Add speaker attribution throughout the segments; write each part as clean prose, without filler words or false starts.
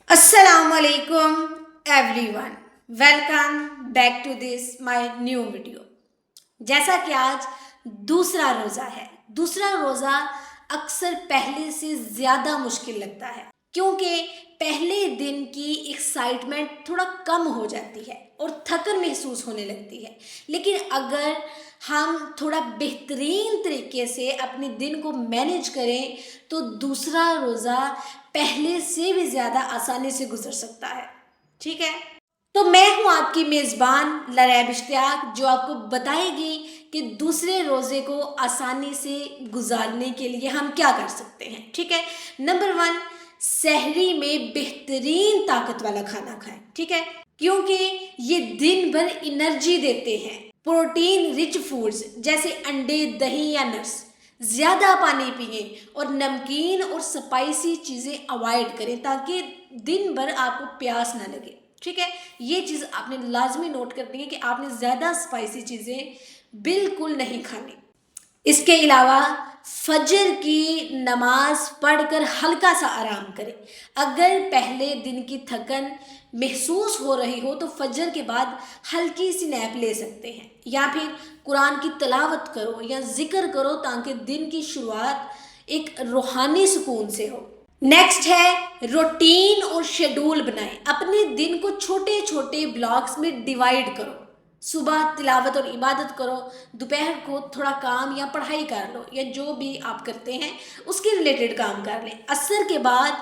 Speaker 1: السلام علیکم everyone, welcome back to this my new video. جیسا کہ آج دوسرا روزہ ہے، دوسرا روزہ اکثر پہلے سے زیادہ مشکل لگتا ہے کیونکہ پہلے دن کی ایکسائٹمنٹ تھوڑا کم ہو جاتی ہے اور تھکن محسوس ہونے لگتی ہے، لیکن اگر ہم تھوڑا بہترین طریقے سے اپنے دن کو مینیج کریں تو دوسرا روزہ پہلے سے بھی زیادہ آسانی سے گزر سکتا ہے۔ ٹھیک ہے، تو میں ہوں آپ کی میزبان لریب اشتیاق، جو آپ کو بتائے گی کہ دوسرے روزے کو آسانی سے گزارنے کے لیے ہم کیا کر سکتے ہیں۔ ٹھیک ہے، نمبر 1، سحری میں بہترین طاقت والا کھانا کھائیں۔ ٹھیک ہے، کیونکہ یہ دن بھر انرجی دیتے ہیں۔ پروٹین رچ فوڈز جیسے انڈے، دہی یا نٹس، زیادہ پانی پئیں اور نمکین اور سپائسی چیزیں اوائڈ کریں تاکہ دن بھر آپ کو پیاس نہ لگے۔ ٹھیک ہے، یہ چیز آپ نے لازمی نوٹ کرنی ہے کہ آپ نے زیادہ سپائسی چیزیں بالکل نہیں کھانی۔ اس کے علاوہ فجر کی نماز پڑھ کر ہلکا سا آرام کریں۔ اگر پہلے دن کی تھکن محسوس ہو رہی ہو تو فجر کے بعد ہلکی سی نیپ لے سکتے ہیں، یا پھر قرآن کی تلاوت کرو یا ذکر کرو تاکہ دن کی شروعات ایک روحانی سکون سے ہو۔ نیکسٹ ہے روٹین اور شیڈول بنائیں۔ اپنے دن کو چھوٹے چھوٹے بلاکس میں ڈیوائیڈ کرو۔ صبح تلاوت اور عبادت کرو، دوپہر کو تھوڑا کام یا پڑھائی کر لو، یا جو بھی آپ کرتے ہیں اس کے ریلیٹڈ کام کر لیں۔ عصر کے بعد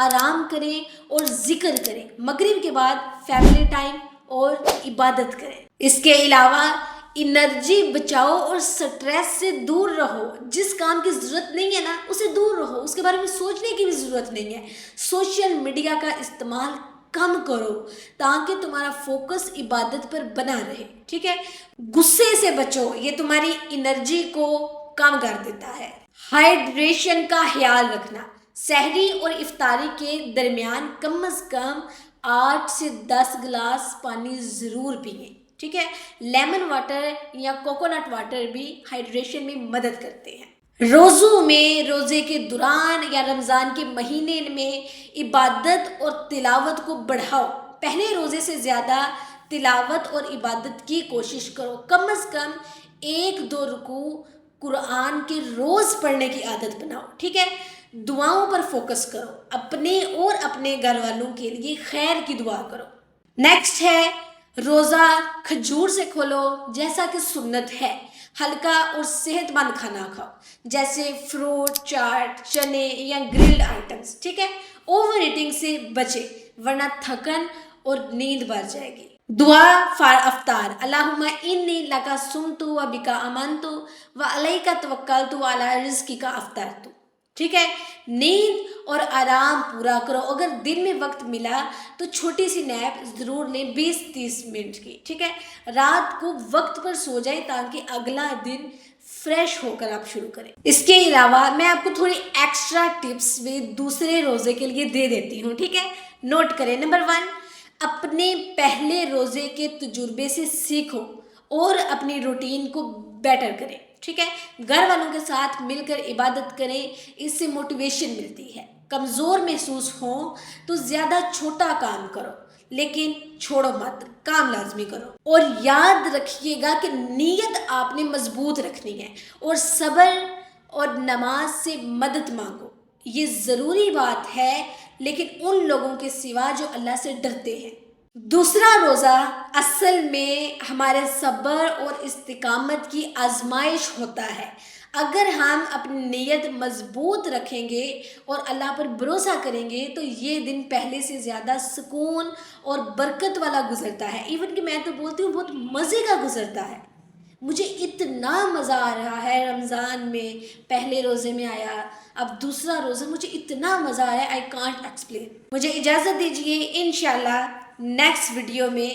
Speaker 1: آرام کریں اور ذکر کریں۔ مغرب کے بعد فیملی ٹائم اور عبادت کریں۔ اس کے علاوہ انرجی بچاؤ اور سٹریس سے دور رہو۔ جس کام کی ضرورت نہیں ہے نا، اسے دور رہو، اس کے بارے میں سوچنے کی بھی ضرورت نہیں ہے۔ سوشل میڈیا کا استعمال کم کرو تاکہ تمہارا فوکس عبادت پر بنا رہے۔ ٹھیک ہے، غصے سے بچو، یہ تمہاری انرجی کو کم کر دیتا ہے۔ ہائیڈریشن کا خیال رکھنا، سحری اور افطاری کے درمیان کم از کم 8 سے 10 گلاس پانی ضرور پئیں۔ ٹھیک ہے، لیمن واٹر یا کوکونٹ واٹر بھی ہائیڈریشن میں مدد کرتے ہیں۔ روزوں میں، روزے کے دوران یا رمضان کے مہینے میں عبادت اور تلاوت کو بڑھاؤ۔ پہلے روزے سے زیادہ تلاوت اور عبادت کی کوشش کرو۔ کم از کم 1-2 رکوع قرآن کے روز پڑھنے کی عادت بناؤ۔ ٹھیک ہے، دعاؤں پر فوکس کرو، اپنے اور اپنے گھر والوں کے لیے خیر کی دعا کرو۔ نیکسٹ ہے روزہ کھجور سے کھولو، جیسا کہ سنت ہے۔ ہلکا اور صحت مند کھانا کھاؤ، جیسے فروٹ، چاٹ، چنے یا گرلڈ آئٹمس۔ ٹھیک ہے، اوور ایٹنگ سے بچے ورنہ تھکن اور نیند بڑھ جائے گی۔ دعا فار افطار، اللہم انی لکا صمت و بکا آمنت و علیک توکلت و علی رزقک افطرت۔ ٹھیک ہے، نیند اور آرام پورا کرو۔ اگر دن میں وقت ملا تو چھوٹی سی نیپ ضرور لیں، 20-30 منٹ کی۔ ٹھیک ہے، رات کو وقت پر سو جائیں تاکہ اگلا دن فریش ہو کر آپ شروع کریں۔ اس کے علاوہ میں آپ کو تھوڑی ایکسٹرا ٹپس بھی دوسرے روزے کے لیے دے دیتی ہوں۔ ٹھیک ہے، نوٹ کریں۔ نمبر 1، اپنے پہلے روزے کے تجربے سے سیکھو اور اپنی روٹین کو بیٹر کریں۔ ٹھیک ہے، گھر والوں کے ساتھ مل کر عبادت کریں، اس سے موٹیویشن ملتی ہے۔ کمزور محسوس ہوں تو زیادہ چھوٹا کام کرو، لیکن چھوڑو مت، کام لازمی کرو۔ اور یاد رکھیے گا کہ نیت آپ نے مضبوط رکھنی ہے اور صبر اور نماز سے مدد مانگو۔ یہ ضروری بات ہے، لیکن ان لوگوں کے سوا جو اللہ سے ڈرتے ہیں۔ دوسرا روزہ اصل میں ہمارے صبر اور استقامت کی آزمائش ہوتا ہے۔ اگر ہم اپنی نیت مضبوط رکھیں گے اور اللہ پر بھروسہ کریں گے تو یہ دن پہلے سے زیادہ سکون اور برکت والا گزرتا ہے۔ ایون کہ میں تو بولتی ہوں بہت مزے کا گزرتا ہے۔ مجھے اتنا مزہ آ رہا ہے رمضان میں، پہلے روزے میں آیا، اب دوسرا روزہ، مجھے اتنا مزہ آیا، آئی کانٹ ایکسپلین۔ مجھے اجازت دیجیے، انشاءاللہ نیکسٹ ویڈیو میں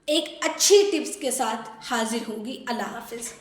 Speaker 1: ایک اچھی ٹپس کے ساتھ حاضر ہوں گی۔ اللہ حافظ۔